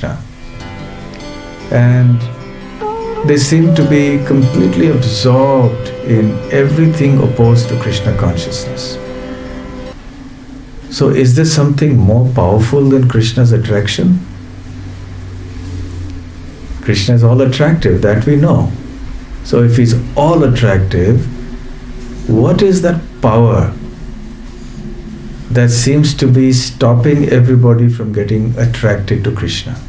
Krishna. And they seem to be completely absorbed in everything opposed to Krishna consciousness. So is there something more powerful than Krishna's attraction? Krishna is all attractive, that we know. So if he's all attractive, what is that power that seems to be stopping everybody from getting attracted to Krishna?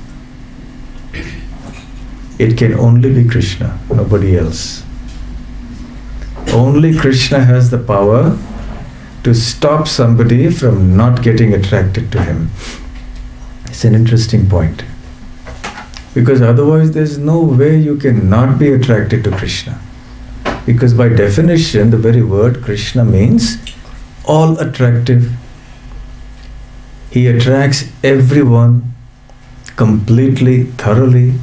It can only be Krishna, nobody else. Only Krishna has the power to stop somebody from not getting attracted to him. It's an interesting point. Because otherwise there's no way you can not be attracted to Krishna. Because by definition, the very word Krishna means all attractive. He attracts everyone completely, thoroughly.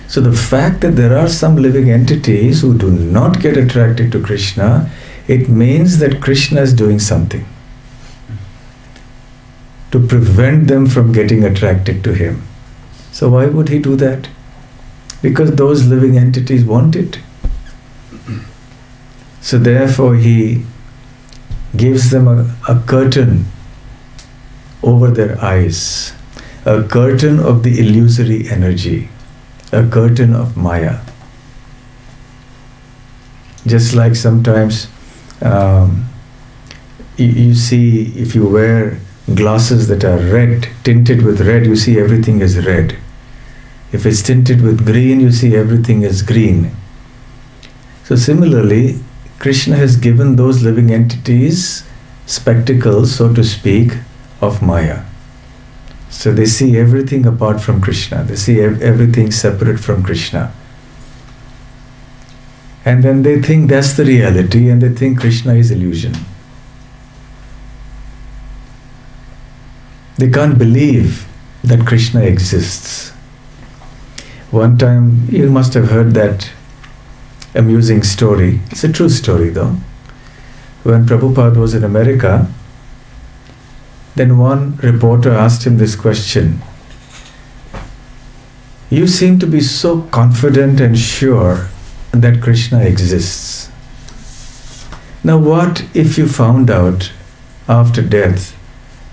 So the fact that there are some living entities who do not get attracted to Krishna, it means that Krishna is doing something to prevent them from getting attracted to him. So why would he do that? Because those living entities want it. So therefore he gives them a curtain over their eyes, a curtain of the illusory energy, a curtain of Maya. Just like sometimes you see, if you wear glasses that are red, tinted with red, you see everything is red. If it's tinted with green, you see everything is green. So similarly, Krishna has given those living entities spectacles, so to speak, of Maya. So they see everything apart from Krishna. They see everything separate from Krishna. And then they think that's the reality, and they think Krishna is illusion. They can't believe that Krishna exists. One time, you must have heard that amusing story. It's a true story though. When Prabhupada was in America, then one reporter asked him this question. You seem to be so confident and sure that Krishna exists. Now what if you found out after death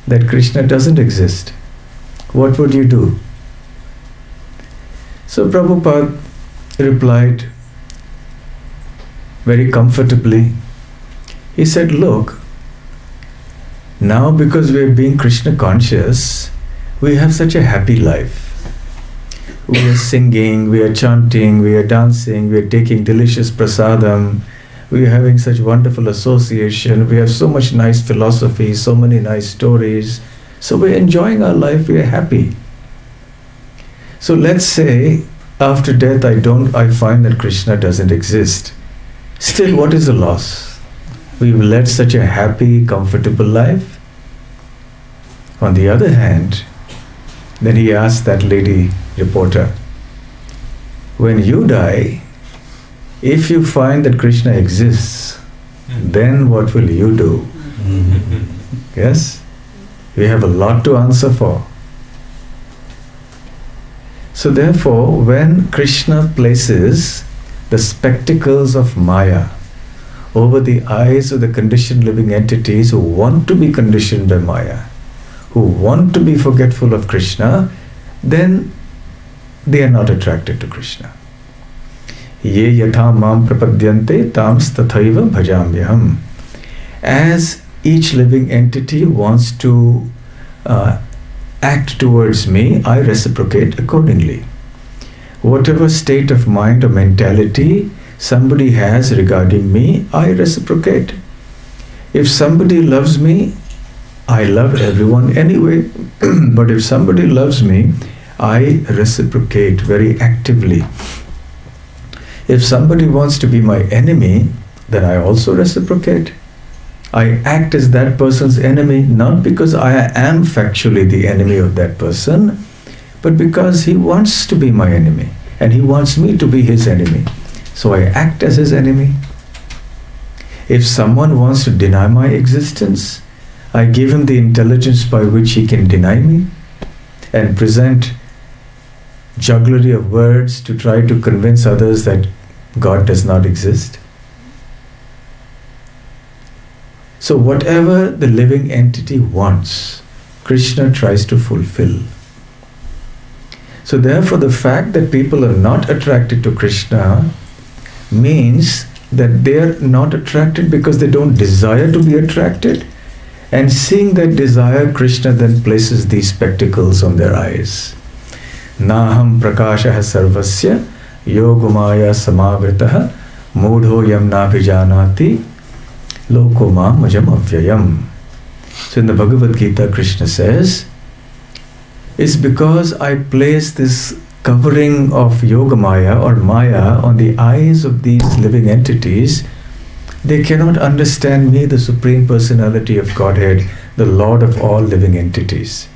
that Krishna doesn't exist? What would you do? So Prabhupada replied very comfortably. He said, look, now because we are being Krishna conscious, we have such a happy life. We are singing, we are chanting, we are dancing, we are taking delicious prasadam, we are having such wonderful association, we have so much nice philosophy, so many nice stories. So we are enjoying our life, we are happy. So let's say after death I find that Krishna doesn't exist. Still, what is the loss? We've led such a happy, comfortable life. On the other hand, then he asked that lady reporter, when you die, if you find that Krishna exists, then what will you do? Yes? We have a lot to answer for. So therefore, when Krishna places the spectacles of Maya over the eyes of the conditioned living entities who want to be conditioned by Maya, who want to be forgetful of Krishna, then they are not attracted to Krishna. Ye yatha mam prapadyante tams tathaiva bhajamyaham. As each living entity wants to act towards me, I reciprocate accordingly. Whatever state of mind or mentality somebody has regarding me, I reciprocate. If somebody loves me, I love everyone anyway. But if somebody loves me, I reciprocate very actively. If somebody wants to be my enemy, then I also reciprocate. I act as that person's enemy, not because I am factually the enemy of that person, but because he wants to be my enemy and he wants me to be his enemy. So I act as his enemy. If someone wants to deny my existence, I give him the intelligence by which he can deny me and present jugglery of words to try to convince others that God does not exist. So whatever the living entity wants, Krishna tries to fulfill. So therefore the fact that people are not attracted to Krishna means that they are not attracted because they don't desire to be attracted. And seeing that desire, Krishna then places these spectacles on their eyes. Naham prakashah sarvasya yogumaya samavritah mudho yam nabhijanati lokoma majam avyayam. So in the Bhagavad Gita, Krishna says, it's because I place this covering of Yogamaya or Maya on the eyes of these living entities, they cannot understand me, the Supreme Personality of Godhead, the Lord of all living entities.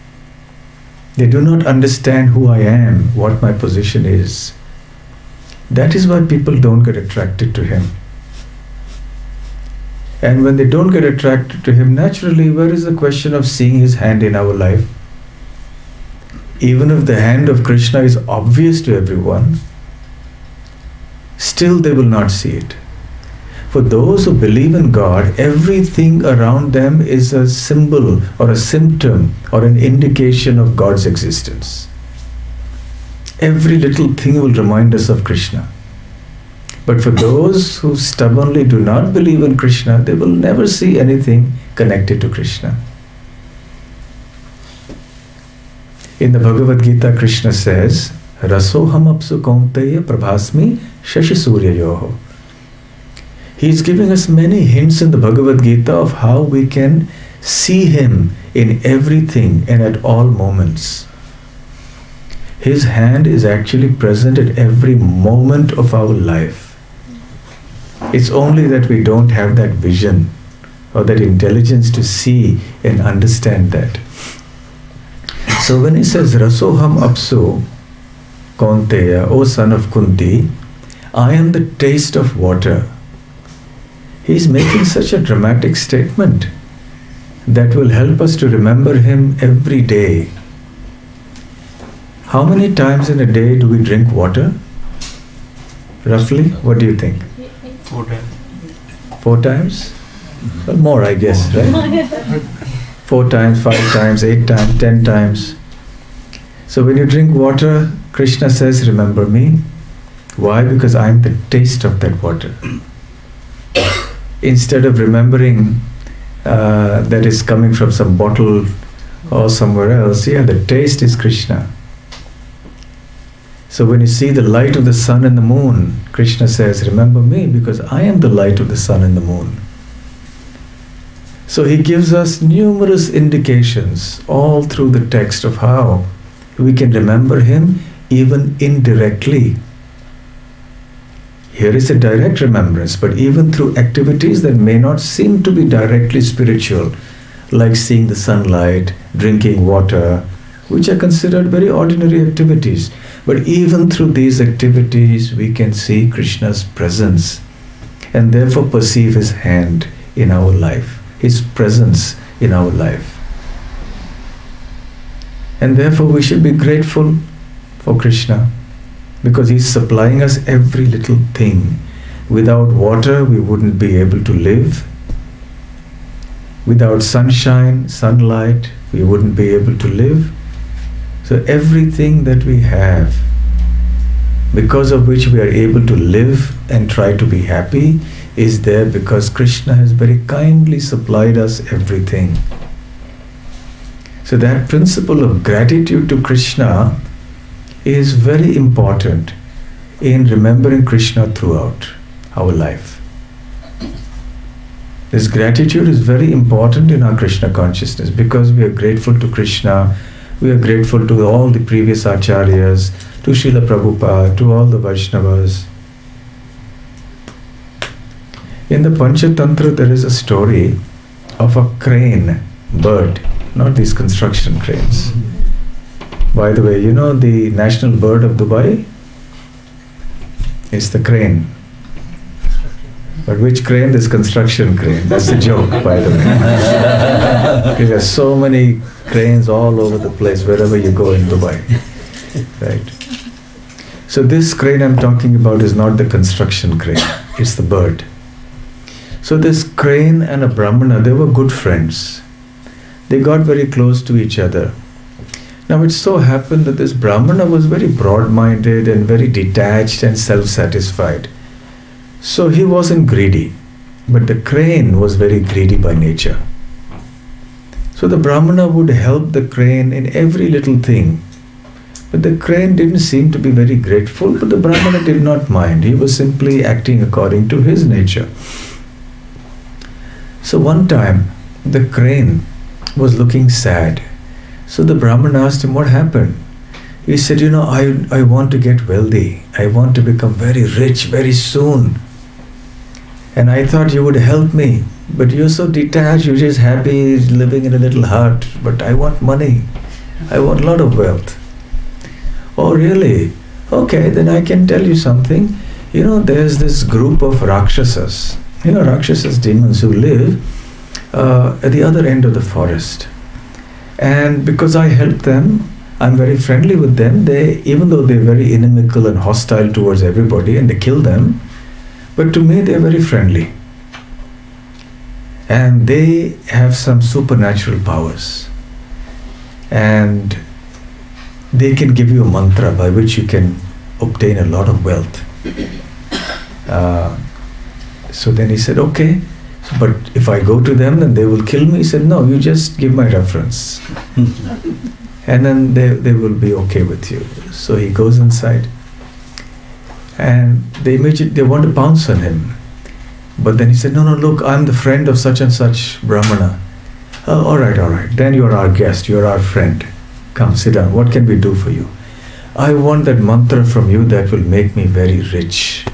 They do not understand who I am, what my position is. That is why people don't get attracted to Him. And when they don't get attracted to Him, naturally, where is the question of seeing His hand in our life? Even if the hand of Krishna is obvious to everyone, still they will not see it. For those who believe in God, everything around them is a symbol or a symptom or an indication of God's existence. Every little thing will remind us of Krishna. But for those who stubbornly do not believe in Krishna, they will never see anything connected to Krishna. In the Bhagavad Gita, Krishna says, Rasoham apsu kaunteya prabhasmi shashi suryayoho. He is giving us many hints in the Bhagavad Gita of how we can see Him in everything and at all moments. His hand is actually present at every moment of our life. It's only that we don't have that vision or that intelligence to see and understand that. So when he says, Rasoham apsu kaunteya, O son of Kunti, I am the taste of water. He is making such a dramatic statement that will help us to remember Him every day. How many times in a day do we drink water? Roughly, what do you think? 4 times. 4 times? Well, more, I guess, right? 4 times, 5 times, 8 times, 10 times. So when you drink water, Krishna says, remember me. Why? Because I am the taste of that water. Instead of remembering that is coming from some bottle or somewhere else, the taste is Krishna. So when you see the light of the sun and the moon, Krishna says, remember me, because I am the light of the sun and the moon. So he gives us numerous indications all through the text of how we can remember Him even indirectly. Here is a direct remembrance, but even through activities that may not seem to be directly spiritual, like seeing the sunlight, drinking water, which are considered very ordinary activities. But even through these activities, we can see Krishna's presence and therefore perceive His hand in our life, His presence in our life. And therefore we should be grateful for Krishna, because He's supplying us every little thing. Without water, we wouldn't be able to live. Without sunshine, sunlight, we wouldn't be able to live. So everything that we have, because of which we are able to live and try to be happy, is there because Krishna has very kindly supplied us everything. So that principle of gratitude to Krishna is very important in remembering Krishna throughout our life. This gratitude is very important in our Krishna consciousness because we are grateful to Krishna, we are grateful to all the previous acharyas, to Srila Prabhupada, to all the Vaishnavas. In the Panchatantra there is a story of a crane, bird, not these construction cranes. By the way, you know the national bird of Dubai is the crane. But which crane? This construction crane. That's a joke, by the way. Because there are so many cranes all over the place, wherever you go in Dubai. Right? So this crane I'm talking about is not the construction crane, it's the bird. So this crane and a Brahmana, they were good friends. They got very close to each other. Now it so happened that this Brahmana was very broad-minded and very detached and self-satisfied. So he wasn't greedy, but the crane was very greedy by nature. So the Brahmana would help the crane in every little thing. But the crane didn't seem to be very grateful, but the Brahmana did not mind. He was simply acting according to his nature. So one time, the crane was looking sad. So the Brahman asked him, what happened? He said, I want to get wealthy. I want to become very rich very soon. And I thought you would help me. But you're so detached, you're just happy living in a little hut. But I want money. I want a lot of wealth. Oh, really? Okay, then I can tell you something. There's this group of Rakshasas. Rakshasas, demons who live at the other end of the forest. And because I help them, I'm very friendly with them. Even though they're very inimical and hostile towards everybody and they kill them, but to me they're very friendly. And they have some supernatural powers. And they can give you a mantra by which you can obtain a lot of wealth. So then he said, okay, but if I go to them, then they will kill me. He said, no, you just give my reference. And then they will be okay with you. So he goes inside. And they want to pounce on him. But then he said, no, look, I'm the friend of such and such Brahmana. Oh, all right. Then you're our guest, you're our friend. Come, sit down. What can we do for you? I want that mantra from you that will make me very rich.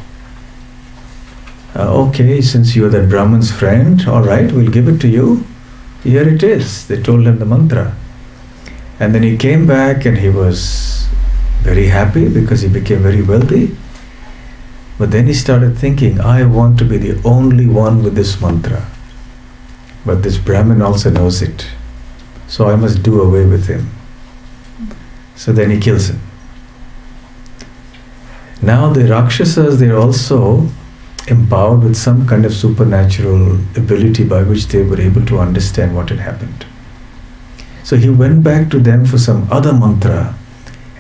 Okay, since you're that Brahman's friend, all right, we'll give it to you. Here it is. They told him the mantra. And then he came back and he was very happy because he became very wealthy. But then he started thinking, I want to be the only one with this mantra. But this Brahmin also knows it. So I must do away with him. So then he kills him. Now the Rakshasas, they're also empowered with some kind of supernatural ability by which they were able to understand what had happened. So he went back to them for some other mantra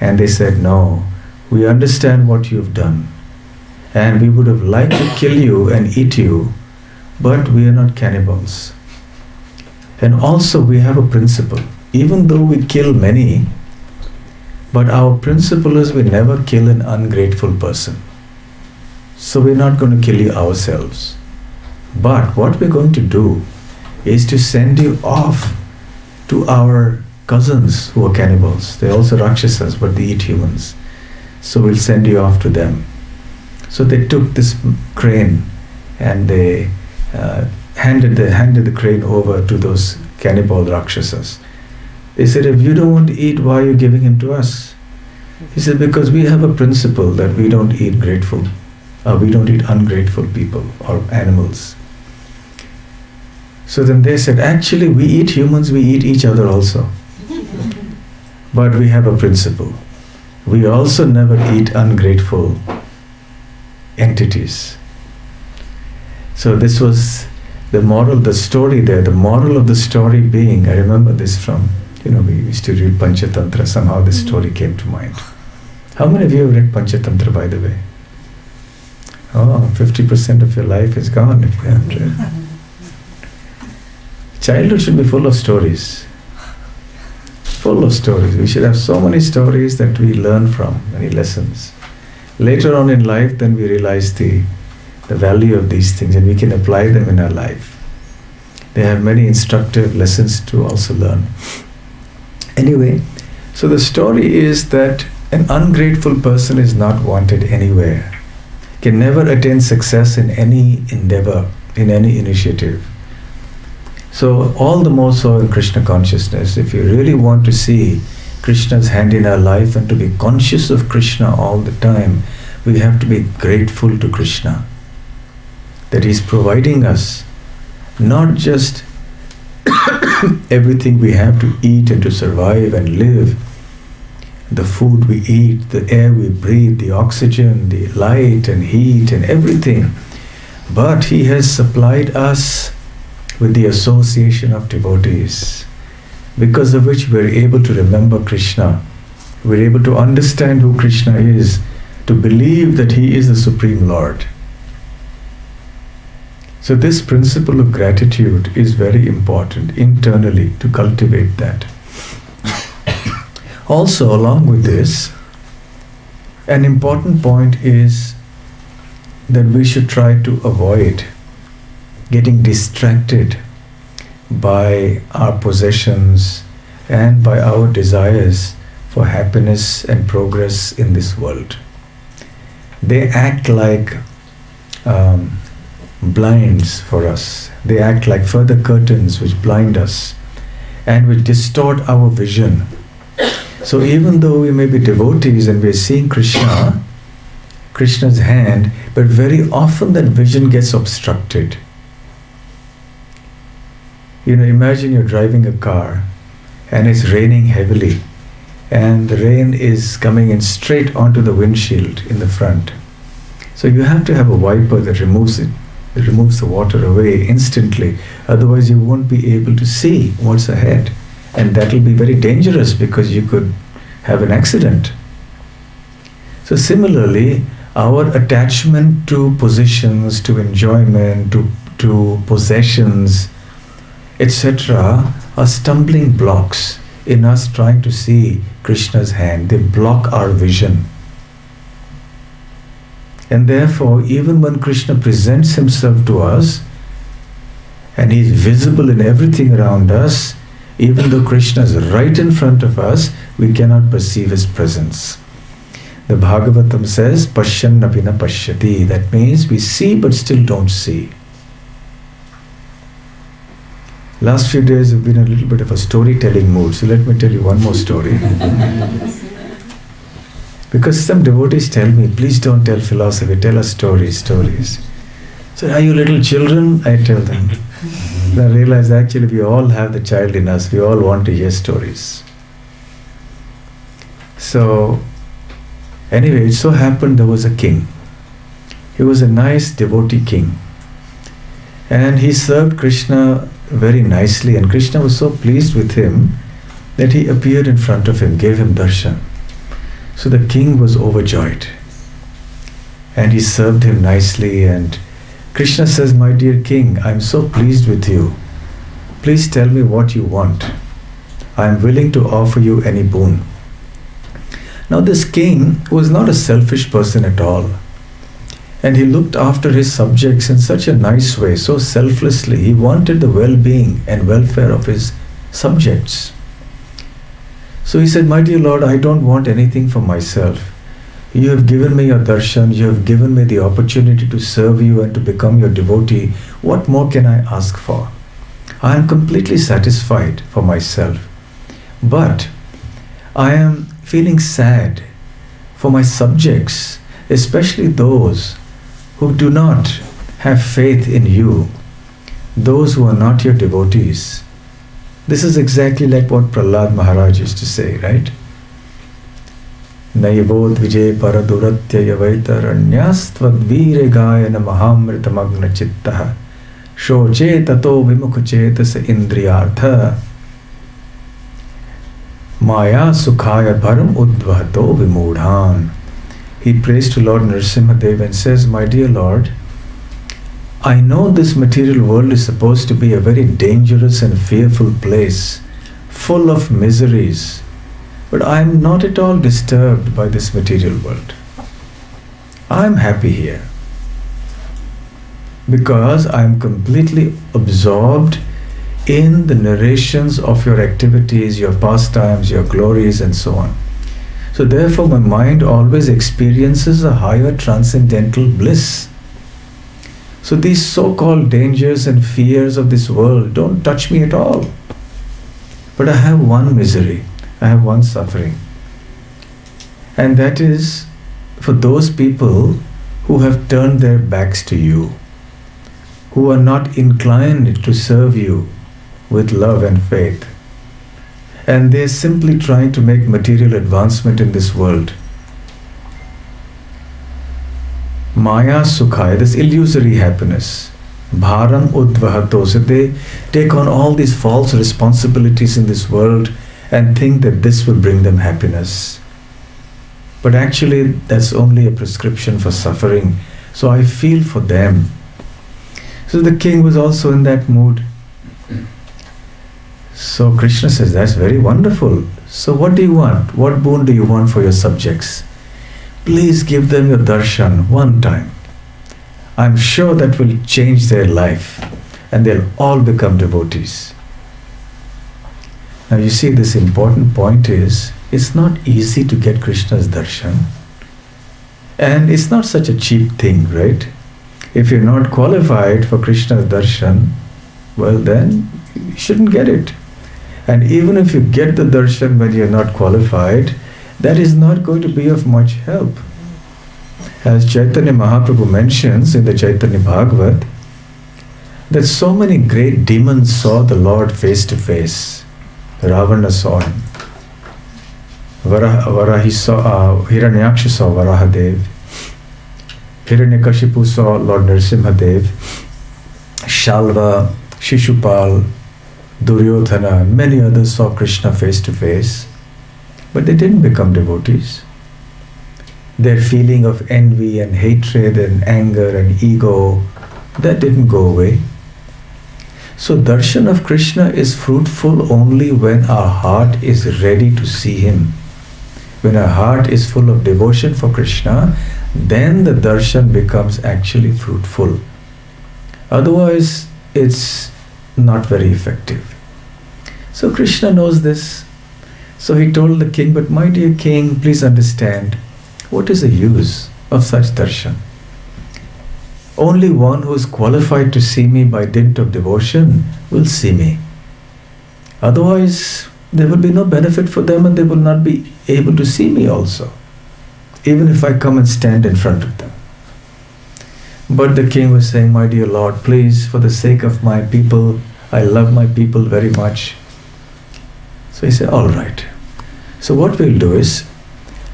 and they said, no, we understand what you've done and we would have liked to kill you and eat you, but we are not cannibals. And also we have a principle. Even though we kill many, but our principle is we never kill an ungrateful person. So we're not going to kill you ourselves. But what we're going to do is to send you off to our cousins who are cannibals. They're also Rakshasas, but they eat humans. So we'll send you off to them. So they took this crane and they handed the crane over to those cannibal Rakshasas. They said, if you don't want to eat, why are you giving him to us? He said, because we have a principle that we don't eat ungrateful people or animals. So then they said, actually we eat humans, we eat each other also. But we have a principle. We also never eat ungrateful entities. So this was the moral, the story there. The moral of the story being, I remember this from, we used to read Panchatantra, somehow this story came to mind. How many of you have read Panchatantra, by the way? Oh, 50% of your life is gone if you haven't read. Childhood should be full of stories. Full of stories. We should have so many stories that we learn from, many lessons. Later on in life, then we realize the value of these things and we can apply them in our life. They have many instructive lessons to also learn. Anyway, so the story is that an ungrateful person is not wanted anywhere. Can never attain success in any endeavor, in any initiative. So all the more so in Krishna consciousness, if you really want to see Krishna's hand in our life and to be conscious of Krishna all the time, we have to be grateful to Krishna. That He's providing us not just everything we have to eat and to survive and live, the food we eat, the air we breathe, the oxygen, the light and heat and everything. But He has supplied us with the association of devotees, because of which we are able to remember Krishna. We are able to understand who Krishna is, to believe that He is the Supreme Lord. So this principle of gratitude is very important internally, to cultivate that. Also, along with this, an important point is that we should try to avoid getting distracted by our possessions and by our desires for happiness and progress in this world. They act like blinds for us. They act like further curtains which blind us and which distort our vision. So even though we may be devotees and we are seeing Krishna's hand, but very often that vision gets obstructed. Imagine you're driving a car and it's raining heavily, and the rain is coming in straight onto the windshield in the front. So you have to have a wiper that removes it. It removes the water away instantly. Otherwise you won't be able to see what's ahead. And that will be very dangerous, because you could have an accident. So similarly, our attachment to positions, to enjoyment, to possessions, etc., are stumbling blocks in us trying to see Krishna's hand. They block our vision. And therefore, even when Krishna presents Himself to us, and He is visible in everything around us, even though Krishna is right in front of us, we cannot perceive His presence. The Bhagavatam says, Pashyan apina pashyati. That means we see but still don't see. Last few days have been a little bit of a storytelling mood, so let me tell you one more story. Because some devotees tell me, please don't tell philosophy, tell us stories. So, are you little children? I tell them. Then I realize actually we all have the child in us, we all want to hear stories. So, anyway, it so happened there was a king. He was a nice devotee king. And he served Krishna very nicely, and Krishna was so pleased with him that he appeared in front of him, gave him darshan. So the king was overjoyed. And he served him nicely, and Krishna says, my dear king, I am so pleased with you. Please tell me what you want. I am willing to offer you any boon. Now this king was not a selfish person at all. And he looked after his subjects in such a nice way, so selflessly. He wanted the well-being and welfare of his subjects. So he said, my dear Lord, I don't want anything for myself. You have given me your darshan, you have given me the opportunity to serve you and to become your devotee. What more can I ask for? I am completely satisfied for myself. But I am feeling sad for my subjects, especially those who do not have faith in you, those who are not your devotees. This is exactly like what Prahlad Maharaj used to say, right? Naivod vijay paraduratya yavaitaranyas tvadvire gayana mahamritamagna chittaha shoche tato vimukchetasa indriyartha maya sukhaya bharam udvato vimudhan. He prays to Lord Nrsimhadev and says, my dear Lord, I know this material world is supposed to be a very dangerous and fearful place, full of miseries, but I am not at all disturbed by this material world. I am happy here because I am completely absorbed in the narrations of your activities, your pastimes, your glories, and so on. So therefore my mind always experiences a higher transcendental bliss. So these so-called dangers and fears of this world don't touch me at all. But I have one misery, I have one suffering. And that is for those people who have turned their backs to you, who are not inclined to serve you with love and faith. and they're simply trying to make material advancement in this world. Maya Sukhaya, this illusory happiness. Bharam Udvahato, so they take on all these false responsibilities in this world and think that this will bring them happiness. But actually, that's only a prescription for suffering. So I feel for them. So the king was also in that mood. So Krishna says, that's very wonderful. So what do you want? What boon do you want for your subjects? Please give them your darshan one time. I'm sure that will change their life and they'll all become devotees. Now you see, this important point is, it's not easy to get Krishna's darshan. And it's not such a cheap thing, right? If you're not qualified for Krishna's darshan, well then you shouldn't get it. And even if you get the darshan when you're not qualified, that is not going to be of much help. As Chaitanya Mahaprabhu mentions in the Chaitanya Bhagavat, that so many great demons saw the Lord face to face. Ravana saw him. Varahi saw, Hiranyaksha saw Varahadev. Hiranyakashipu saw Lord Nrsimhadev. Shalva, Shishupal, Duryodhana, many others saw Krishna face to face, but they didn't become devotees. Their feeling of envy and hatred and anger and ego, that didn't go away. So darshan of Krishna is fruitful only when our heart is ready to see him. When our heart is full of devotion for Krishna, then the darshan becomes actually fruitful. Otherwise, it's not very effective. So Krishna knows this. So he told the king, but my dear king, please understand, what is the use of such darshan? Only one who is qualified to see me by dint of devotion will see me. Otherwise, there will be no benefit for them and they will not be able to see me also, even if I come and stand in front of them. But the king was saying, my dear Lord, please, for the sake of my people, I love my people very much. So he said, all right. So what we'll do is,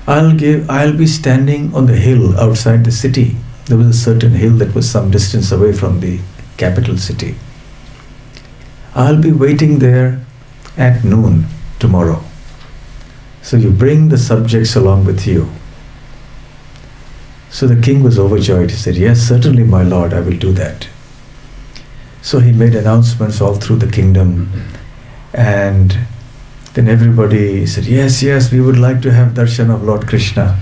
I'll be standing on the hill outside the city. There was a certain hill that was some distance away from the capital city. I'll be waiting there at noon tomorrow. So you bring the subjects along with you. So the king was overjoyed. He said, yes, certainly, my lord, I will do that. So he made announcements all through the kingdom, and then everybody said, yes, yes, we would like to have darshan of Lord Krishna.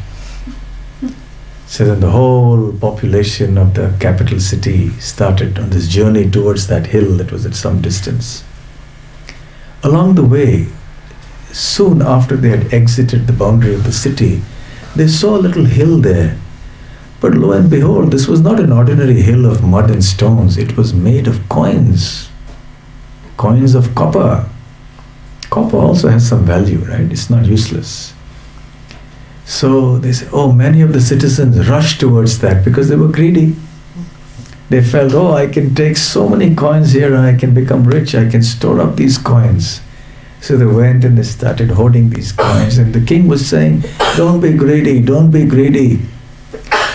So then the whole population of the capital city started on this journey towards that hill that was at some distance. Along the way, soon after they had exited the boundary of the city, they saw a little hill there. But lo and behold, this was not an ordinary hill of mud and stones. It was made of coins. Coins of copper. Copper also has some value, right? It's not useless. So they say, oh, many of the citizens rushed towards that because they were greedy. They felt, oh, I can take so many coins here and I can become rich. I can store up these coins. So they went and they started hoarding these coins. And the king was saying, don't be greedy, don't be greedy.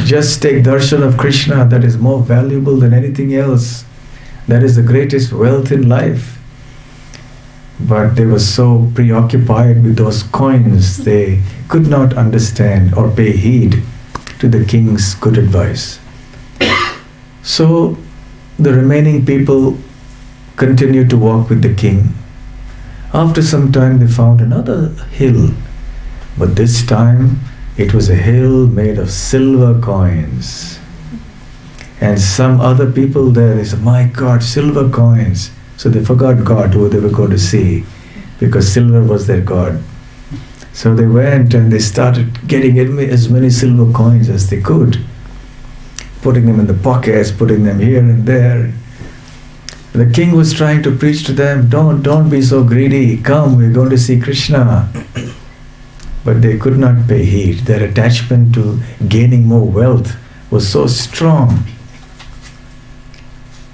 Just take darshan of Krishna. That is more valuable than anything else. That is the greatest wealth in life. But they were so preoccupied with those coins, they could not understand or pay heed to the king's good advice. So the remaining people continued to walk with the king. After some time they found another hill, but this time it was a hill made of silver coins. And some other people there, they said, my God, silver coins. So they forgot God, who they were going to see, because silver was their God. So they went and they started getting as many silver coins as they could, putting them in the pockets, putting them here and there. The king was trying to preach to them, don't be so greedy, come, we're going to see Krishna. But they could not pay heed. Their attachment to gaining more wealth was so strong.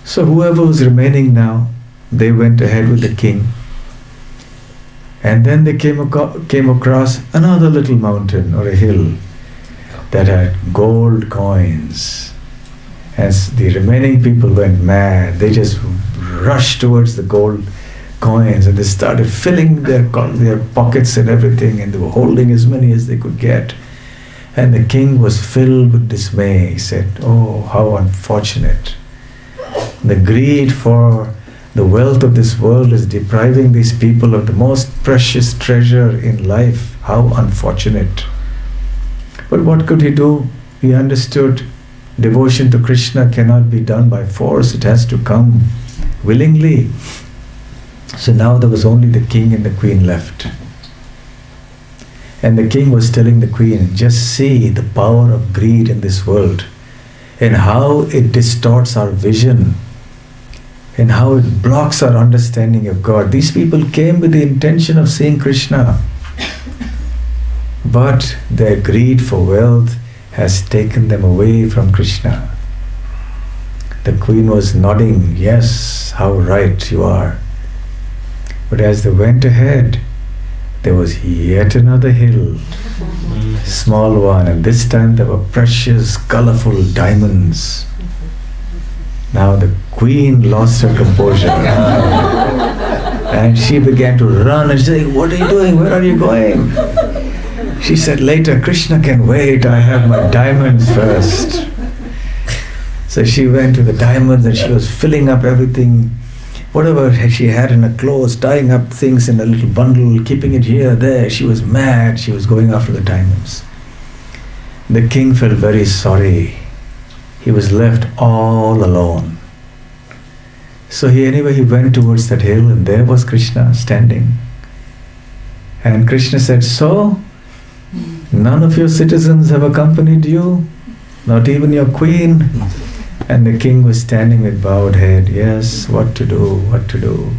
So whoever was remaining now, they went ahead with the king. And then they came across another little mountain or a hill that had gold coins. As the remaining people went mad, they just rushed towards the gold coins and they started filling their pockets and everything, and they were holding as many as they could get. And the king was filled with dismay. He said, "Oh, how unfortunate. The greed for the wealth of this world is depriving these people of the most precious treasure in life. How unfortunate." But what could he do? He understood devotion to Krishna cannot be done by force. It has to come willingly. So now there was only the king and the queen left. And the king was telling the queen, just see the power of greed in this world and how it distorts our vision and how it blocks our understanding of God. These people came with the intention of seeing Krishna, but their greed for wealth has taken them away from Krishna. The queen was nodding, yes, how right you are. But as they went ahead, there was yet another hill, small one, and this time there were precious, colorful diamonds. Now the queen lost her composure and she began to run and say, "What are you doing? Where are you going?" She said, "Later, Krishna can wait. I have my diamonds first." So she went to the diamonds and she was filling up everything, whatever she had in her clothes, tying up things in a little bundle, keeping it here, there. She was mad. She was going after the diamonds. The king felt very sorry. He was left all alone. So he went towards that hill, and there was Krishna standing. And Krishna said, "So, none of your citizens have accompanied you? Not even your queen?" And the king was standing with bowed head. Yes, what to do, what to do.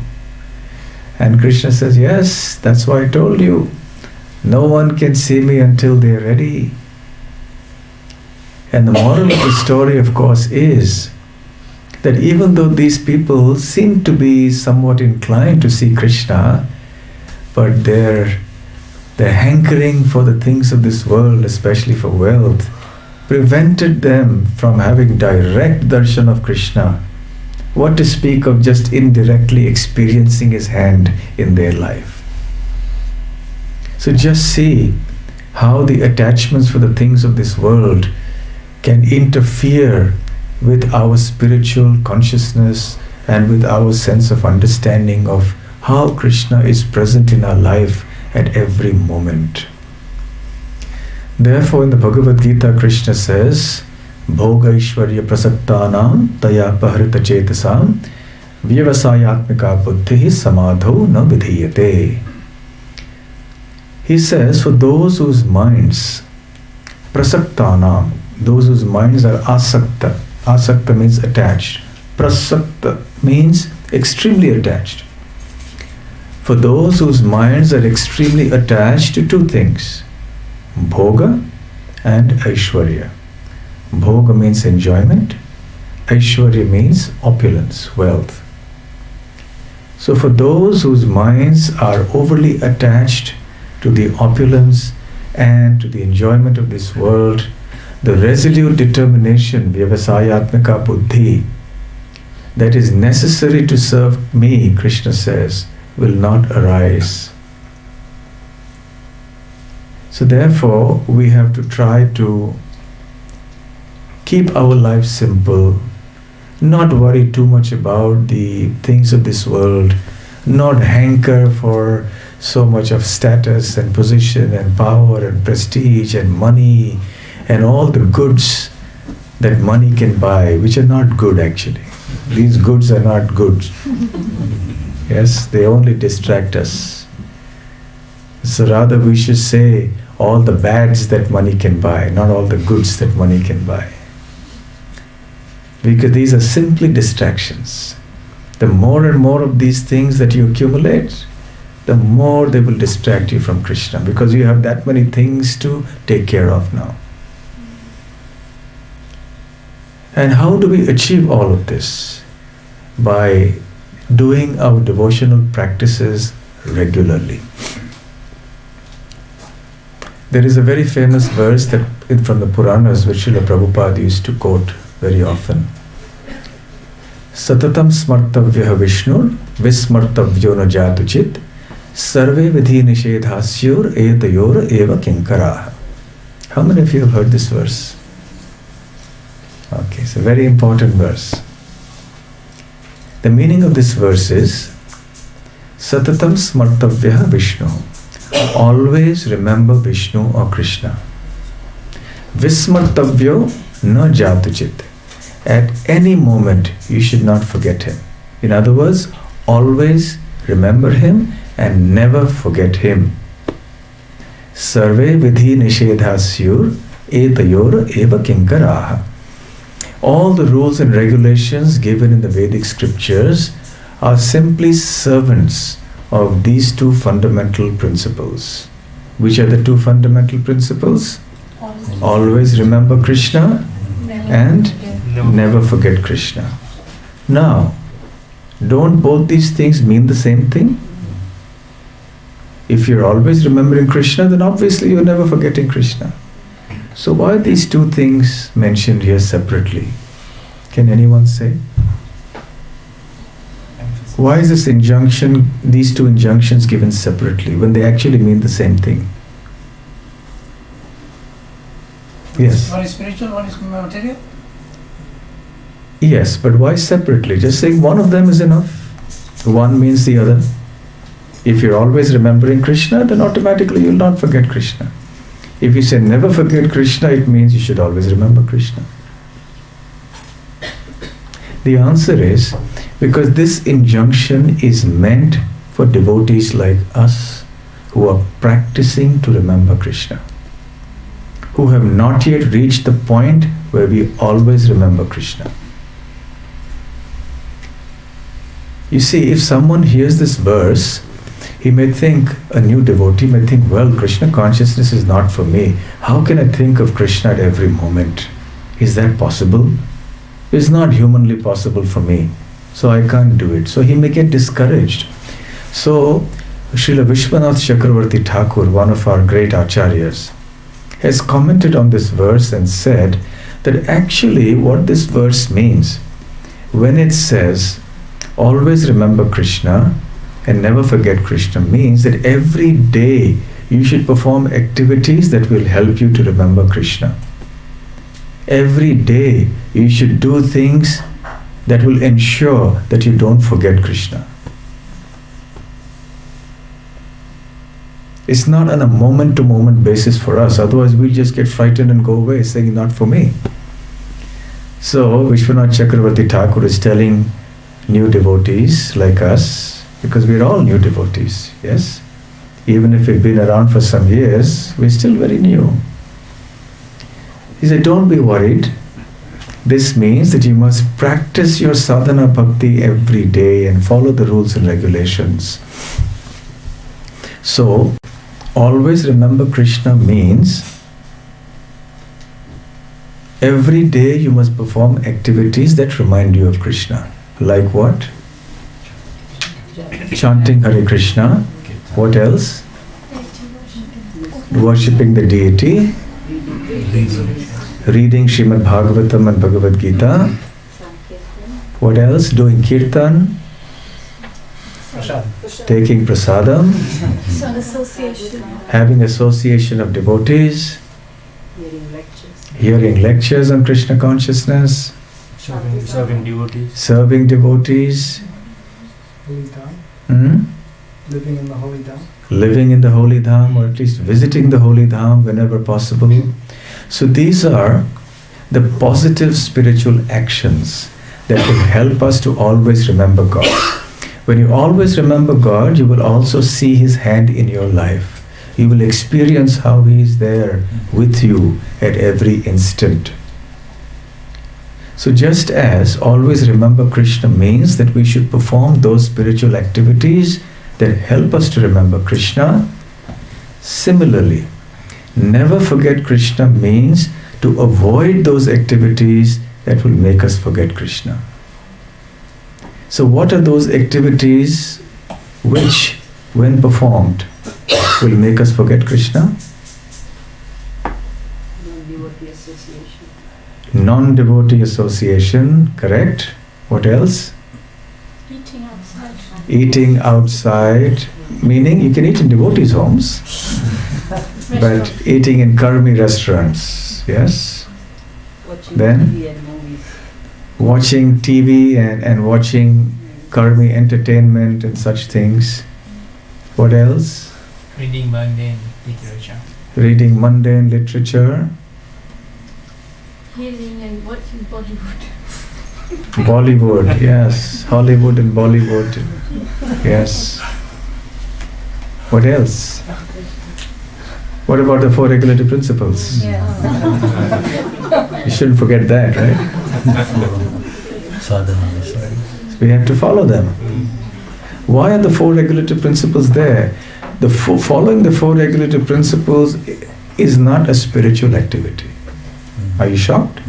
And Krishna says, "Yes, that's why I told you. No one can see me until they're ready." And the moral of the story, of course, is that even though these people seem to be somewhat inclined to see Krishna, but their hankering for the things of this world, especially for wealth, prevented them from having direct darshan of Krishna. What to speak of just indirectly experiencing his hand in their life. So just see how the attachments for the things of this world can interfere with our spiritual consciousness and with our sense of understanding of how Krishna is present in our life at every moment. Therefore, in the Bhagavad Gita, Krishna says, "Bhoga Ishwarya Prasaktanam Taya Pahrita Chetasam Vyavasayatmika Buddhi Samadho Na Vidhiyate." He says, for those whose minds, Prasaktanam, those whose minds are asakta. Asakta means attached. Prasakta means extremely attached. For those whose minds are extremely attached to two things, Bhoga and Aishwarya. Bhoga means enjoyment. Aishwarya means opulence, wealth. So for those whose minds are overly attached to the opulence and to the enjoyment of this world, the resolute determination, vyavasayatmika buddhi, that is necessary to serve me, Krishna says, will not arise. So therefore, we have to try to keep our life simple, not worry too much about the things of this world, not hanker for so much of status and position and power and prestige and money and all the goods that money can buy, which are not good actually. These goods are not good. Yes, they only distract us. So rather we should say all the bads that money can buy, not all the goods that money can buy. Because these are simply distractions. The more and more of these things that you accumulate, the more they will distract you from Krishna, because you have that many things to take care of now. And how do we achieve all of this? By doing our devotional practices regularly. There is a very famous verse that from the Puranas which Srila Prabhupada used to quote very often. Satatam smartavya Vishnu vismartavyo na jatuchit sarve vidhi nishedhasyur etayor eva kinkaraha. How many of you have heard this verse? Okay, it's a very important verse. The meaning of this verse is Satatam smartavya Vishnu. Always remember Vishnu or Krishna. Vismartavyo na jatuchit. At any moment you should not forget him. In other words, always remember him and never forget him. Sarve vidhi nishedhasyur etayor eva kinkaraha. All the rules and regulations given in the Vedic scriptures are simply servants of these two fundamental principles. Which are the two fundamental principles? Always remember Krishna and never forget Krishna. Now, don't both these things mean the same thing? If you're always remembering Krishna, then obviously you're never forgetting Krishna. So why are these two things mentioned here separately? Can anyone say? Why is this injunction, these two injunctions given separately when they actually mean the same thing? Yes. One is spiritual, one is material? Yes, but why separately? Just saying one of them is enough. One means the other. If you're always remembering Krishna, then automatically you'll not forget Krishna. If you say never forget Krishna, it means you should always remember Krishna. The answer is because this injunction is meant for devotees like us who are practicing to remember Krishna, who have not yet reached the point where we always remember Krishna. You see, if someone hears this verse, he may think, a new devotee may think, well, Krishna consciousness is not for me. How can I think of Krishna at every moment? Is that possible? It's not humanly possible for me, so I can't do it. So he may get discouraged. So Srila Vishwanath Chakravarti Thakur, one of our great acharyas, has commented on this verse and said that actually what this verse means, when it says, always remember Krishna and never forget Krishna, means that every day you should perform activities that will help you to remember Krishna. Every day you should do things that will ensure that you don't forget Krishna. It's not on a moment-to-moment basis for us, otherwise we just get frightened and go away saying, not for me. So Vishwanath Chakravarti Thakur is telling new devotees like us, because we're all new devotees, yes? Even if we've been around for some years, we're still very new. He said, don't be worried. This means that you must practice your sadhana bhakti every day and follow the rules and regulations. So, always remember Krishna means every day you must perform activities that remind you of Krishna. Like what? Chanting Hare Krishna. What else? Worshipping the deity. Reading Srimad Bhagavatam and Bhagavad Gita. What else? Doing kirtan. Taking prasadam. Having association of devotees. Hearing lectures on Krishna consciousness. Serving devotees. Serving devotees. Holy Dham. Living in the Holy Dham. Living in the Holy Dham, or at least visiting the Holy Dham whenever possible. So these are the positive spiritual actions that will help us to always remember God. When you always remember God, you will also see His hand in your life. You will experience how He is there with you at every instant. So just as always remember Krishna means that we should perform those spiritual activities that help us to remember Krishna, similarly, never forget Krishna means to avoid those activities that will make us forget Krishna. So what are those activities which when performed, will make us forget Krishna? Non-devotee association. Non-devotee association, correct. What else? Eating outside. Eating outside, meaning you can eat in devotees' homes, but eating in karmi restaurants, yes? Watching Then? TV and movies. Watching TV and watching karmi entertainment and such things. What else? Reading mundane literature. Reading mundane literature. Healing and watching Bollywood. Bollywood, yes. Hollywood and Bollywood, yes. What else? What about the 4 regulative principles? Yeah. You shouldn't forget that, right? Sadhana. We have to follow them. Why are the 4 regulative principles there? Following the 4 regulative principles is not a spiritual activity. Are you shocked?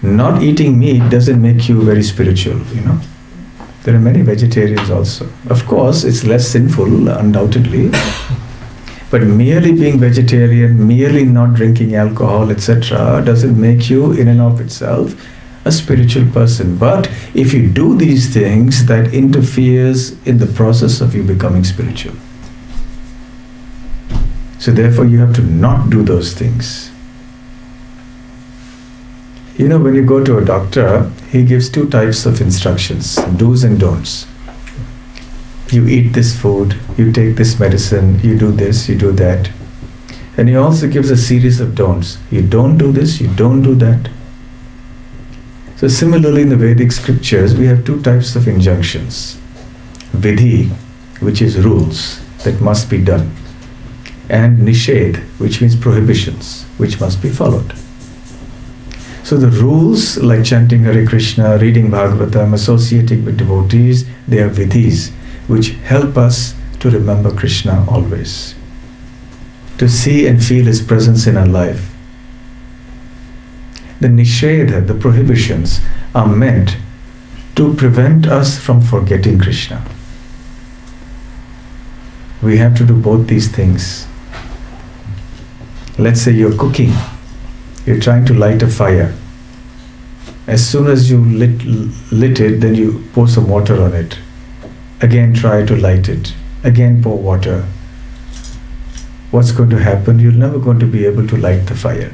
Not eating meat doesn't make you very spiritual, you know. There are many vegetarians also. Of course, it's less sinful, undoubtedly. But merely being vegetarian, merely not drinking alcohol, etc., doesn't make you, in and of itself, a spiritual person. But if you do these things, that interferes in the process of you becoming spiritual. So therefore, you have to not do those things. You know, when you go to a doctor, he gives 2 types of instructions, do's and don'ts. You eat this food, you take this medicine, you do this, you do that. And he also gives a series of don'ts. You don't do this, you don't do that. So similarly in the Vedic scriptures, we have 2 types of injunctions. Vidhi, which is rules that must be done. And Nishedh, which means prohibitions, which must be followed. So the rules like chanting Hare Krishna, reading Bhagavatam, associating with devotees, they are vidhis, which help us to remember Krishna always, to see and feel His presence in our life. The Nishedha, the prohibitions, are meant to prevent us from forgetting Krishna. We have to do both these things. Let's say you're cooking, you're trying to light a fire. As soon as you lit it, then you pour some water on it. Again try to light it. Again pour water. What's going to happen? You're never going to be able to light the fire.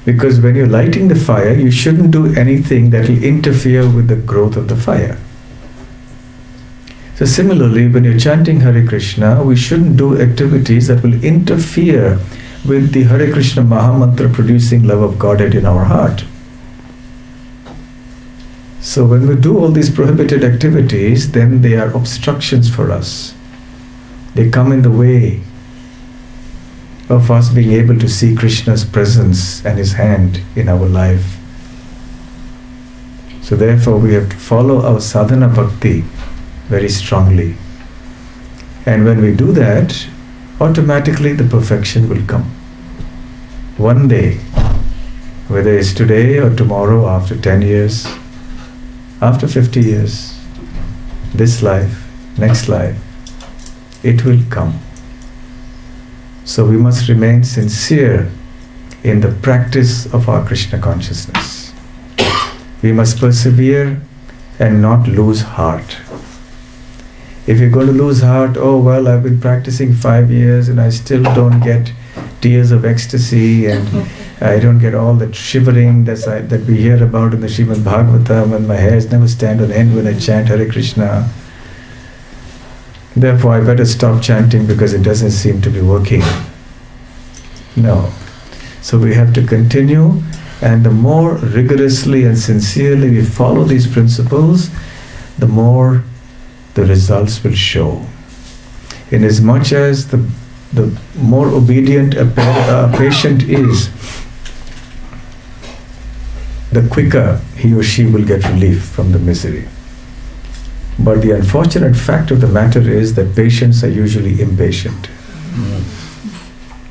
Because when you're lighting the fire, you shouldn't do anything that will interfere with the growth of the fire. So similarly, when you're chanting Hare Krishna, we shouldn't do activities that will interfere with the Hare Krishna Mahamantra producing love of Godhead in our heart. So when we do all these prohibited activities, then they are obstructions for us. They come in the way of us being able to see Krishna's presence and His hand in our life. So therefore we have to follow our sadhana bhakti very strongly. And when we do that, automatically the perfection will come. One day, whether it's today or tomorrow, after 10 years, after 50 years, this life, next life, it will come. So we must remain sincere in the practice of our Krishna consciousness. We must persevere and not lose heart. If you're going to lose heart, oh well, I've been practicing 5 years and I still don't get tears of ecstasy and I don't get all that shivering that we hear about in the Srimad Bhagavatam, and my hairs never stand on end when I chant Hare Krishna. Therefore, I better stop chanting because it doesn't seem to be working. No. So we have to continue, and the more rigorously and sincerely we follow these principles, the more the results will show. Inasmuch as the more obedient a patient is, the quicker he or she will get relief from the misery. But the unfortunate fact of the matter is that patients are usually impatient.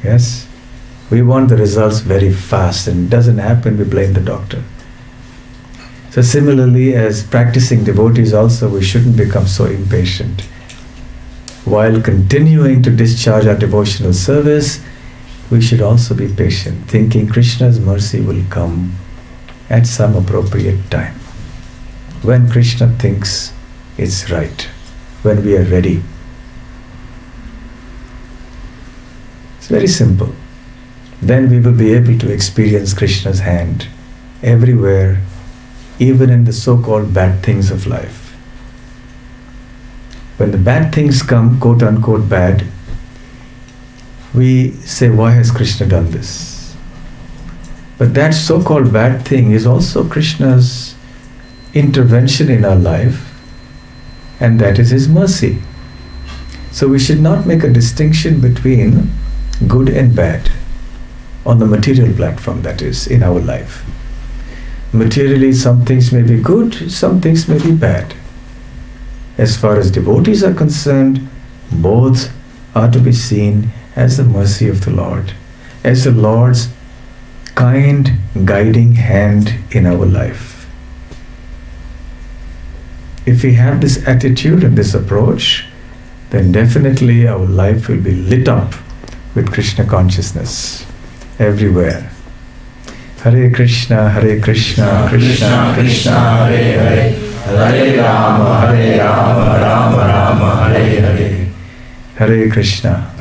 Yes? We want the results very fast, and it doesn't happen, we blame the doctor. So similarly, as practicing devotees also, we shouldn't become so impatient. While continuing to discharge our devotional service, we should also be patient, thinking Krishna's mercy will come at some appropriate time, when Krishna thinks it's right, when we are ready. It's very simple. Then we will be able to experience Krishna's hand everywhere, even in the so-called bad things of life. When the bad things come, quote unquote bad, we say, why has Krishna done this? But that so-called bad thing is also Krishna's intervention in our life, and that is His mercy. So we should not make a distinction between good and bad on the material platform, that is, in our life. Materially, some things may be good, some things may be bad. As far as devotees are concerned, both are to be seen as the mercy of the Lord, as the Lord's kind guiding hand in our life. If we have this attitude and this approach, then definitely our life will be lit up with Krishna consciousness everywhere. Hare Krishna, Krishna Krishna, Hare Hare, Hare Rama, Rama Rama, Hare Hare. Hare Krishna.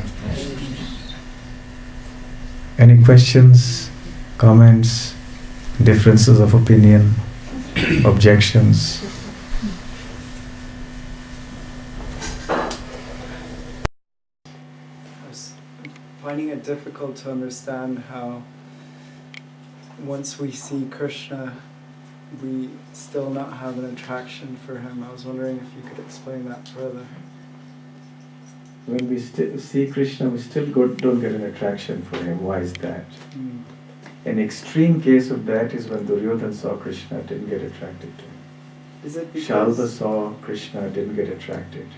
Any questions, comments, differences of opinion, objections? I was finding it difficult to understand how once we see Krishna, we still not have an attraction for Him. I was wondering if you could explain that further. When we see Krishna, we still don't get an attraction for Him. Why is that? An extreme case of that is when Duryodhana saw Krishna, didn't get attracted to Him. Is it because Shalva saw Krishna, didn't get attracted.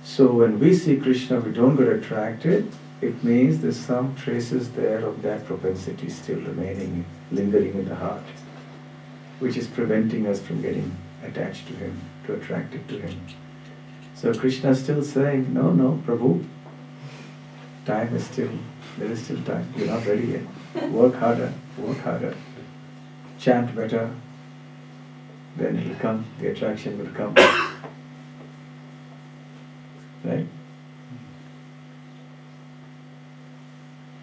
So when we see Krishna, we don't get attracted, it means there's some traces there of that propensity still remaining, lingering in the heart, which is preventing us from getting attached to Him, to attracted to Him. So Krishna is still saying, no, Prabhu, time is still, there is still time, you're not ready yet. Work harder, chant better, then it'll come, the attraction will come. Right?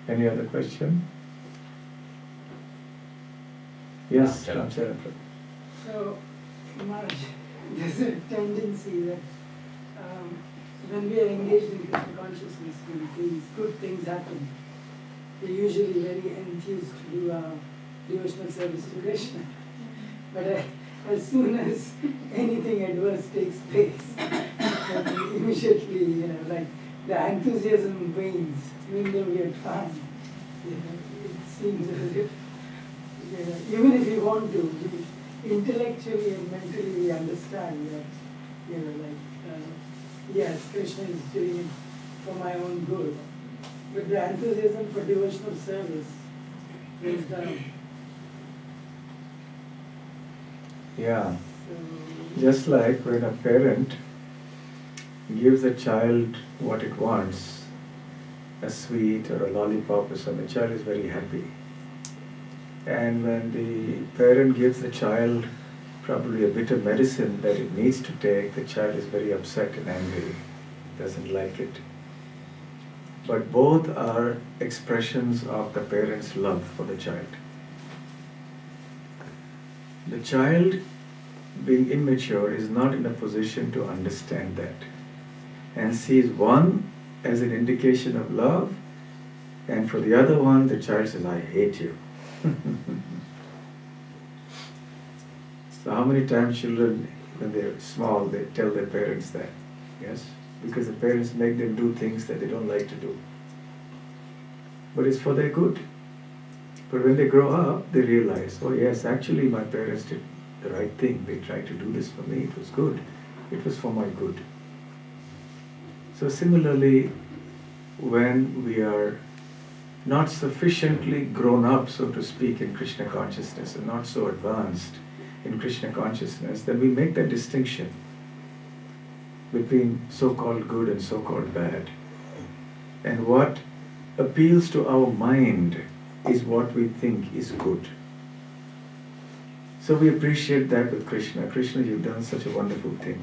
Any other question? Yes, Ramcharan. So, Maharaj, there's a tendency that when we are engaged in Krishna consciousness, when these good things happen, we're usually very enthused to do our devotional service to Krishna. But as soon as anything adverse takes place, immediately, like the enthusiasm wanes, even though we are trying. It seems as if, even if we want to, intellectually and mentally we understand that, yes, Krishna is doing it for my own good. But the enthusiasm for devotional service is down. Yeah. So, Just like when a parent gives a child what it wants, a sweet or a lollipop or something, the child is very happy. And when the parent gives the child probably a bit of medicine that it needs to take, the child is very upset and angry, doesn't like it. But both are expressions of the parent's love for the child. The child, being immature, is not in a position to understand that and sees one as an indication of love, and for the other one, the child says, I hate you. So how many times children, when they're small, they tell their parents that? Yes? Because the parents make them do things that they don't like to do. But it's for their good. But when they grow up, they realize, oh yes, actually my parents did the right thing. They tried to do this for me. It was good. It was for my good. So similarly, when we are not sufficiently grown up, so to speak, in Krishna consciousness and not so advanced, in Krishna consciousness, then we make that distinction between so-called good and so-called bad. And what appeals to our mind is what we think is good. So we appreciate that with Krishna. Krishna, you've done such a wonderful thing.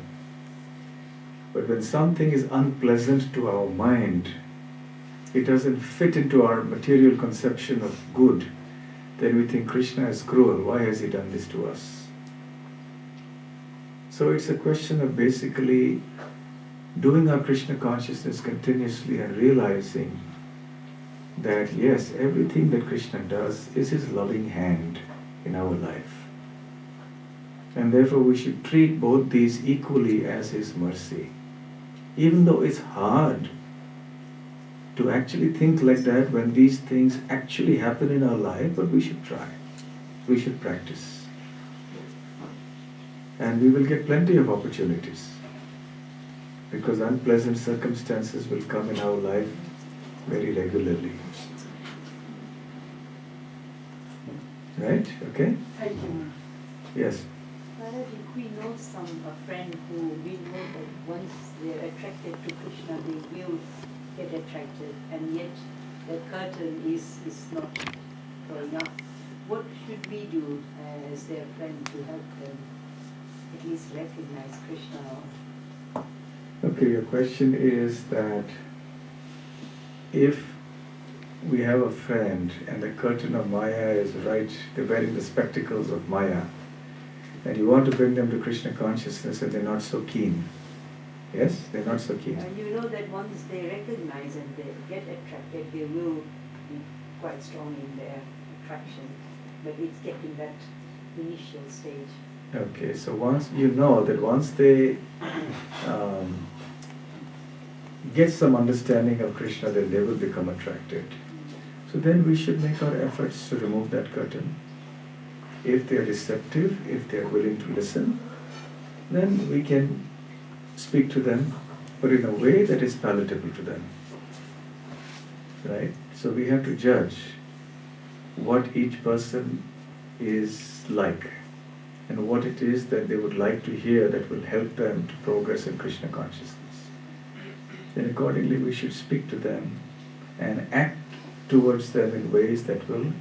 But when something is unpleasant to our mind, it doesn't fit into our material conception of good, then we think Krishna is cruel. Why has he done this to us? So it's a question of basically doing our Krishna consciousness continuously and realizing that yes, everything that Krishna does is his loving hand in our life. And therefore we should treat both these equally as his mercy. Even though it's hard to actually think like that when these things actually happen in our life, but we should try. We should practice. And we will get plenty of opportunities, because unpleasant circumstances will come in our life very regularly. Right? Okay? Thank you. Yes. Maharaj, if we know a friend who we know that once they're attracted to Krishna, they will get attracted, and yet the curtain is not going up. What should we do as their friend to help them at least recognize Krishna? Okay, your question is that if we have a friend and the curtain of Maya is right, they're wearing the spectacles of Maya, and you want to bring them to Krishna consciousness and they're not so keen. Yes? They're not so keen. You know that once they recognize and they get attracted, they will be quite strong in their attraction. But it's getting that initial stage. Okay, so once you know that once they get some understanding of Krishna, then they will become attracted. So then we should make our efforts to remove that curtain. If they are receptive, if they are willing to listen, then we can speak to them, but in a way that is palatable to them. Right? So we have to judge what each person is like and what it is that they would like to hear that will help them to progress in Krishna consciousness. Then accordingly we should speak to them and act towards them in ways that will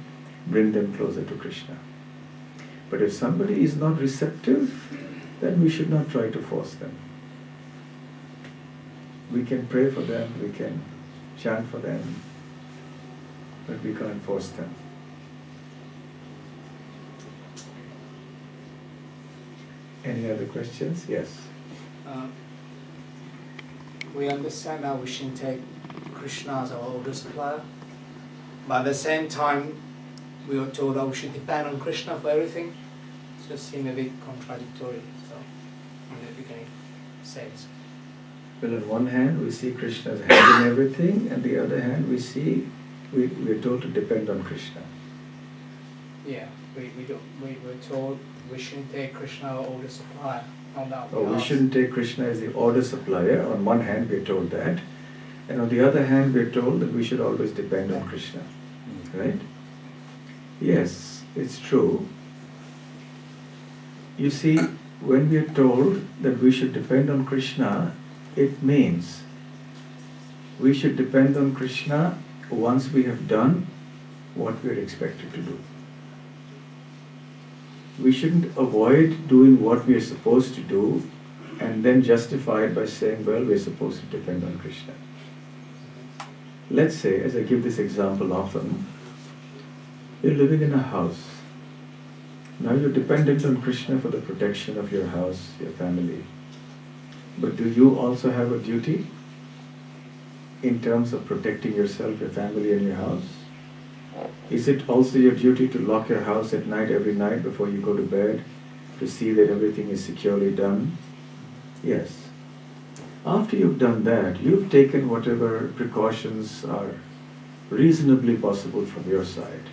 bring them closer to Krishna. But if somebody is not receptive, then we should not try to force them. We can pray for them, we can chant for them, but we can't force them. Any other questions? Yes. We understand that we shouldn't take Krishna as our order supplier, but at the same time, we are told that we should depend on Krishna for everything. It just seems a bit contradictory. So, I wonder if you can say it. Well, on one hand, we see Krishna's hand in everything, and the other hand, we're told to depend on Krishna. Yeah, we're told we shouldn't take Krishna as our order supplier. We shouldn't take Krishna as the order supplier. On one hand, we're told that, and on the other hand, we're told that we should always depend on Krishna. Right? Yes, it's true. You see, when we are told that we should depend on Krishna, it means we should depend on Krishna once we have done what we are expected to do. We shouldn't avoid doing what we are supposed to do and then justify it by saying, well, we're supposed to depend on Krishna. Let's say, as I give this example often, you're living in a house. Now you're dependent on Krishna for the protection of your house, your family. But do you also have a duty in terms of protecting yourself, your family and your house? Is it also your duty to lock your house at night, every night before you go to bed, to see that everything is securely done? Yes. After you've done that, you've taken whatever precautions are reasonably possible from your side.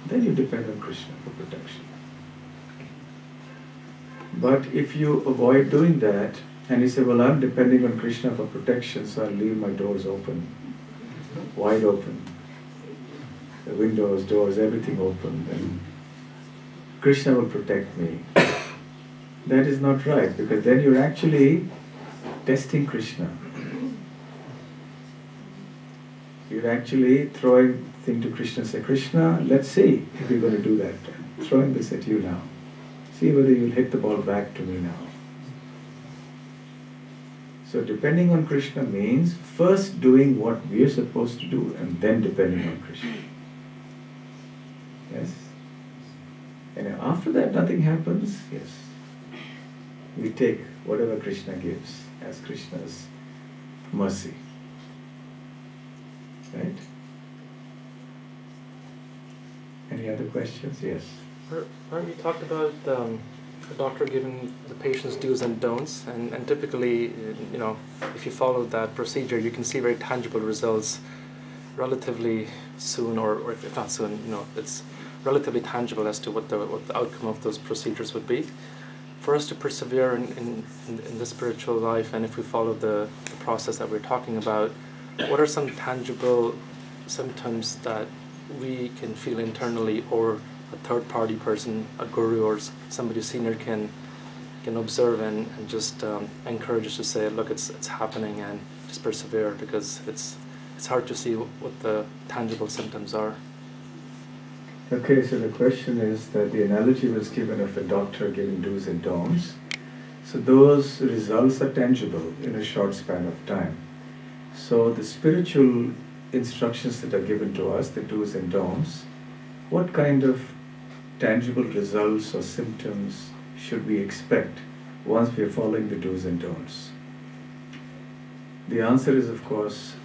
Then you depend on Krishna for protection. But if you avoid doing that, and you say, well, I'm depending on Krishna for protection, so I'll leave my doors open, wide open. The windows, doors, everything open, and Krishna will protect me. that is not right, because then you're actually testing Krishna. You're actually throwing thing to Krishna, say, Krishna, let's see if you're going to do that. I'm throwing this at you now. See whether you'll hit the ball back to me now. So depending on Krishna means first doing what we're supposed to do and then depending on Krishna. Yes? And after that nothing happens, yes. We take whatever Krishna gives as Krishna's mercy. Right? Any other questions? Yes. You talked about the doctor giving the patients do's and don'ts, and typically, if you follow that procedure, you can see very tangible results relatively soon, or if not soon, it's relatively tangible as to what the outcome of those procedures would be. For us to persevere in the spiritual life, and if we follow the process that we're talking about, what are some tangible symptoms that we can feel internally, or a third-party person, a guru or somebody senior can observe and just encourage us to say, look, it's happening, and just persevere, because it's hard to see what the tangible symptoms are. Okay, so the question is that the analogy was given of a doctor giving do's and don'ts. So those results are tangible in a short span of time. So the spiritual instructions that are given to us, the do's and don'ts, what kind of tangible results or symptoms should we expect once we are following the do's and don'ts? The answer is, of course,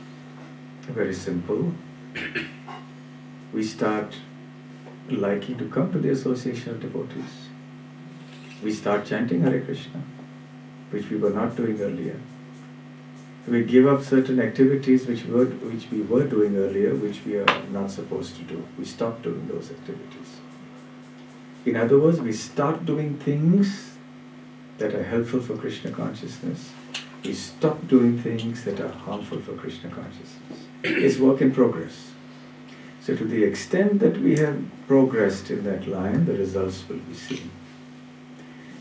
very simple. We start liking to come to the association of devotees. We start chanting Hare Krishna, which we were not doing earlier. We give up certain activities which we were doing earlier, which we are not supposed to do. We stop doing those activities. In other words, we start doing things that are helpful for Krishna consciousness. We stop doing things that are harmful for Krishna consciousness. It's work in progress. So to the extent that we have progressed in that line, the results will be seen.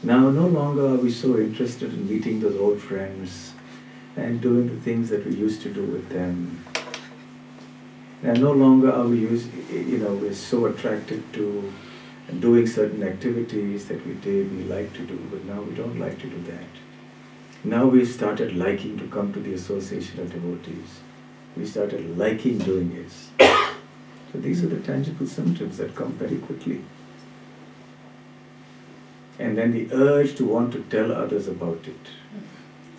Now no longer are we so interested in meeting those old friends and doing the things that we used to do with them. And no longer are we're so attracted to doing certain activities that we like to do, but now we don't like to do that. Now we've started liking to come to the association of devotees. We started liking doing this. So these are the tangible symptoms that come very quickly. And then the urge to want to tell others about it.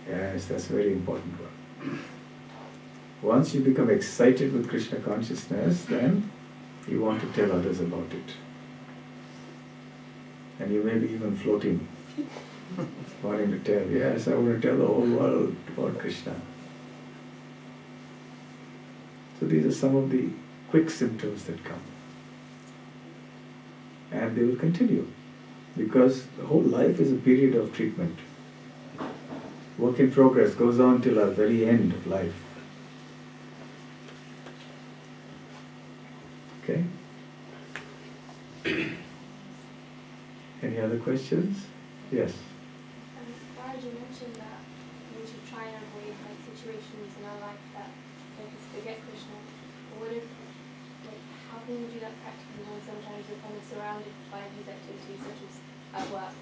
Yes, that's a very important one. Once you become excited with Krishna consciousness, then you want to tell others about it. And you may be even floating, wanting to tell, yes, I want to tell the whole world about Krishna. So these are some of the quick symptoms that come. And they will continue, because the whole life is a period of treatment. Work in progress goes on till our very end of life. Okay? Any other questions? Yes. Raj, you mentioned that we should try and avoid situations in our life that make us forget Krishna. But what if, how can we do that practically when sometimes we're kind of surrounded by these activities, such as at work?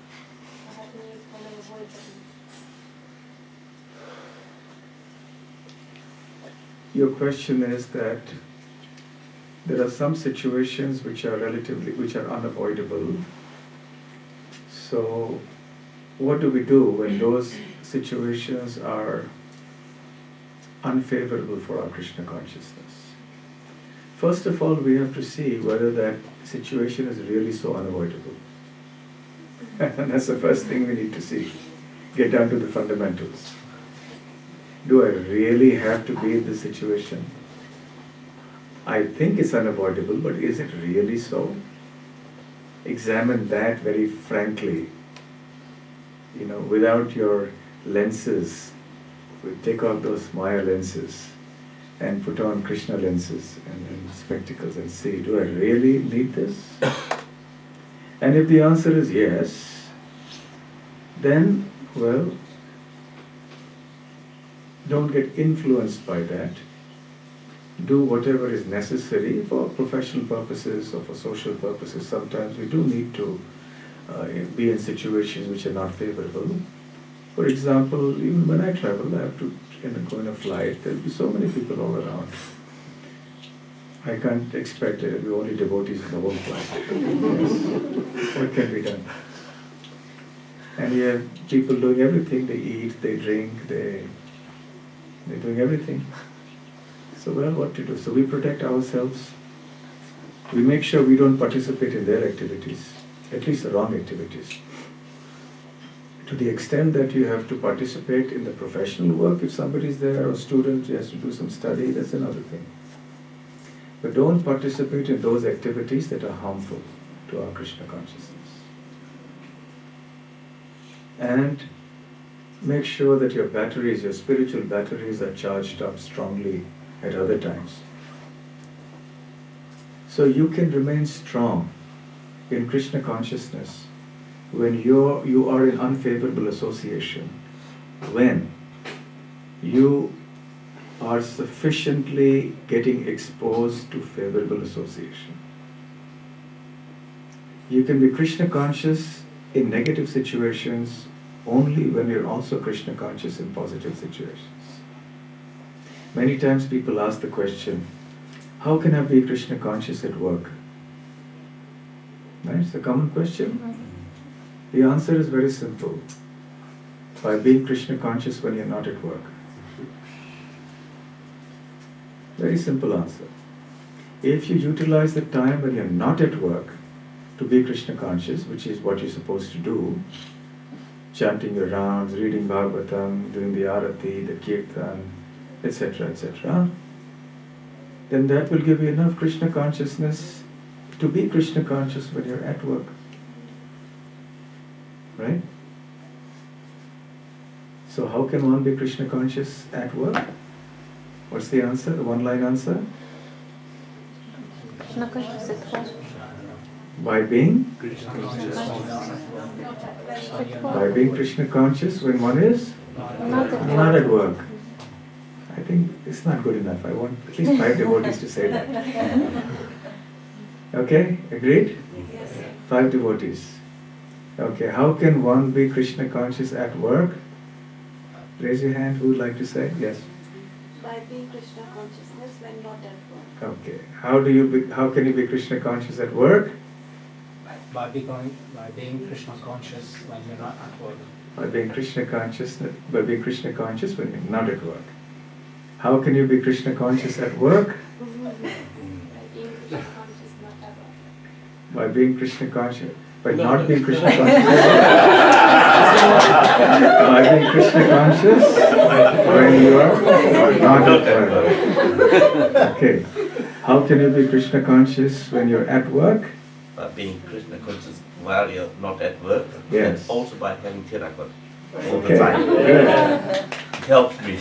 How can you kind of avoid them? Your question is that there are some situations which are unavoidable. So what do we do when those situations are unfavorable for our Krishna consciousness? First of all, we have to see whether that situation is really so unavoidable. And that's the first thing we need to see. Get down to the fundamentals. Do I really have to be in this situation? I think it's unavoidable, but is it really so? Examine that very frankly. Without your lenses. We take off those Maya lenses and put on Krishna lenses and spectacles and see, do I really need this? And if the answer is yes, then, well, don't get influenced by that. Do whatever is necessary for professional purposes or for social purposes. Sometimes we do need to be in situations which are not favorable. For example, even when I travel, I have to go in a flight. There will be so many people all around. I can't expect there will be only devotees in the whole flight. Yes. What can be done? And you have people doing everything. They eat, they drink, they're doing everything. So, well, what to do? So we protect ourselves. We make sure we don't participate in their activities, at least the wrong activities. To the extent that you have to participate in the professional work, if somebody is there or a student who has to do some study, that's another thing. But don't participate in those activities that are harmful to our Krishna consciousness. And make sure that your batteries, your spiritual batteries, are charged up strongly at other times. So you can remain strong in Krishna consciousness when you are in unfavorable association, when you are sufficiently getting exposed to favorable association. You can be Krishna conscious in negative situations only when you're also Krishna conscious in positive situations. Many times people ask the question, how can I be Krishna conscious at work? Right? It's a common question. The answer is very simple. By being Krishna conscious when you're not at work. Very simple answer. If you utilize the time when you're not at work to be Krishna conscious, which is what you're supposed to do, chanting your rounds, reading Bhagavatam, doing the Arati, the Kirtan, etc., etc., then that will give you enough Krishna consciousness to be Krishna conscious when you're at work. Right? So how can one be Krishna conscious at work? What's the answer? The one-line answer? Krishna conscious at work. By being Krishna conscious when one is not at work. I think it's not good enough. I want at least 5 devotees to say that. Okay, agreed? 5 devotees. Okay, how can one be Krishna conscious at work? Raise your hand, who would like to say? Yes. By being Krishna consciousness when not at work. Okay, how can you be Krishna conscious at work? By being Krishna conscious when you're not at work. By being Krishna conscious when you're not at work. How can you be Krishna conscious at work? By being Krishna conscious, by not being Krishna conscious. By being Krishna conscious when you are not at work. Okay. How can you be Krishna conscious when you're at work? By being Krishna conscious while you're not at work. Yes. And also by having Tirakat all the Okay. time. Good. It helps me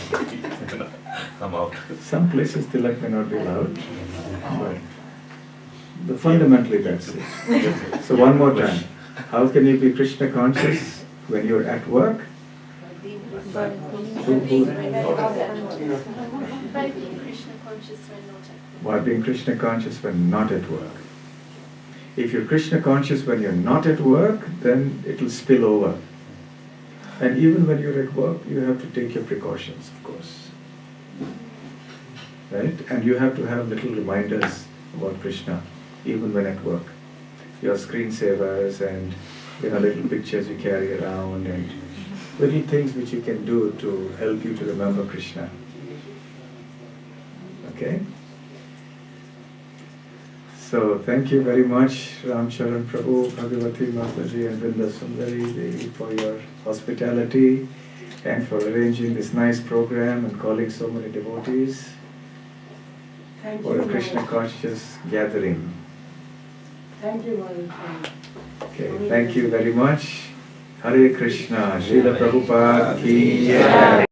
come out. Some places tilak may not be allowed, but fundamentally that's it. So one more time. How can you be Krishna conscious when you're at work? By being Krishna conscious when not at work. By being Krishna conscious when not at work. If you're Krishna conscious when you're not at work, then it will spill over. And even when you're at work, you have to take your precautions, of course. Right? And you have to have little reminders about Krishna, even when at work. Your screensavers and little pictures you carry around and little things which you can do to help you to remember Krishna. Okay? So thank you very much, Ramcharan Prabhu, Bhagavati Mataji and Vrinda Sundari Devi for your hospitality and for arranging this nice program and calling so many devotees Thank for you. a Krishna conscious gathering. Thank you, Madam. Okay, thank you very much. Hare Krishna, Srila Prabhupada ki jai.